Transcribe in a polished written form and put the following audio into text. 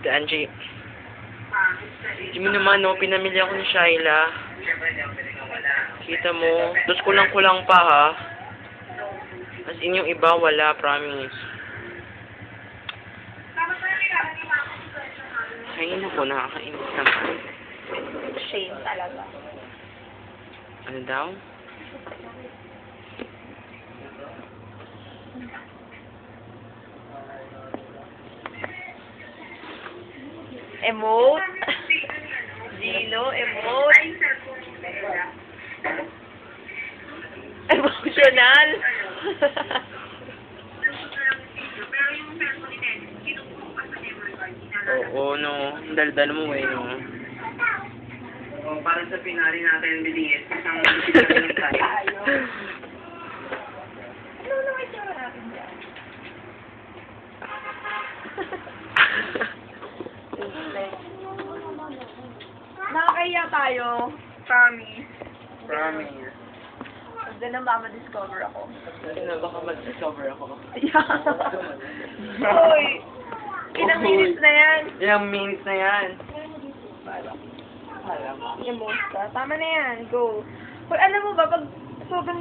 The Angie. Hindi mo naman, no? Pinamili ako ni Shyla. Kita mo. Tapos kulang-kulang pa, ha? As in, yung iba, wala. Promise. Kain ako, nakakainis naman. Shame talaga. Ano daw? Emote. Gino, emote. Emotional. Oo, no. Daldal mo, eh, no. O, para sa pinari natin yung bilis, isang pinari tayo. Ano naman itsura natin dyan? Nakakaya tayo. Promise. Promise. Doon na mama-discover ako. Kasi na baka mag-discover ako. Hoy! Ilang minutes na yan? Ilang minutes na yan? Emote ka. Tama na yan. Go. Pag alam mo ba, pag sobrang